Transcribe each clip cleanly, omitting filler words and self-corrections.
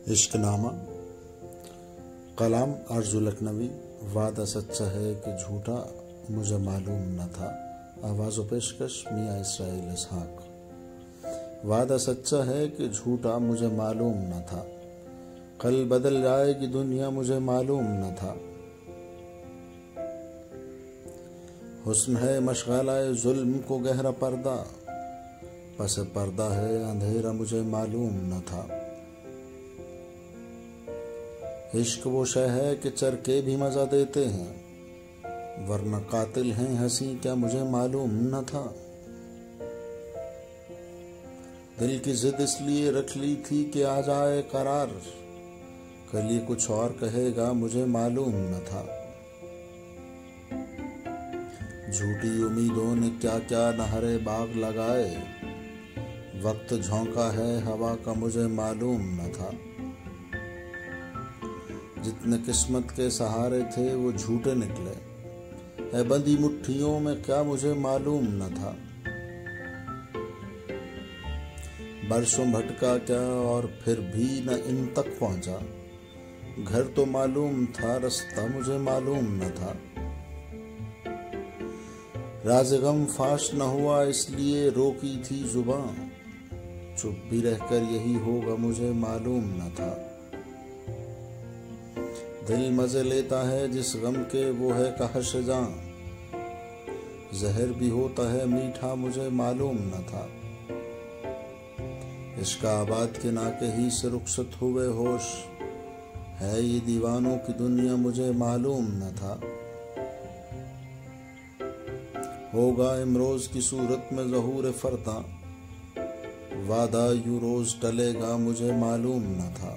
इश्कनामा कलाम अर्जु लखनवी। वादा सच्चा है कि झूठा मुझे मालूम न था। आवाज़ व पेशकश मियाँ इसराइल इसहाक। वादा सच्चा है कि झूठा मुझे मालूम न था। कल बदल जाएगी दुनिया मुझे मालूम न था। हुस्न है मशग़लाए जुल्म को गहरा पर्दा, पस पर्दा है अंधेरा मुझे मालूम न था। इश्क वो शय है कि चरके भी मजा देते हैं, वरना कातिल हैं हंसी क्या मुझे मालूम न था। दिल की जिद इसलिए रख ली थी कि आ जाए करार, कल ये कुछ और कहेगा मुझे मालूम न था। झूठी उम्मीदों ने क्या क्या नहरे बाग लगाए, वक्त झोंका है हवा का मुझे मालूम न था। जितने किस्मत के सहारे थे वो झूठे निकले, है बंदी मुट्ठियों में क्या मुझे मालूम न था। बरसों भटका क्या और फिर भी न इन तक पहुंचा, घर तो मालूम था रास्ता मुझे मालूम न था। राज़ गम फाश न हुआ इसलिए रोकी थी जुबान, चुप भी रहकर यही होगा मुझे मालूम न था। दिल मजे लेता है जिस गम के वो है कहश जां, जहर भी होता है मीठा मुझे मालूम न था। इश्क आबाद के नाके ही से रुखसत हुए होश, है ये दीवानों की दुनिया मुझे मालूम न था। होगा इमरोज की सूरत में ज़हूर फरदा, वादा यूं रोज टलेगा मुझे मालूम न था।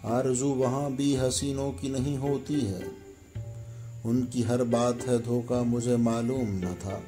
आरज़ू वहाँ भी हसीनों की नहीं होती है, उनकी हर बात है धोखा मुझे मालूम न था।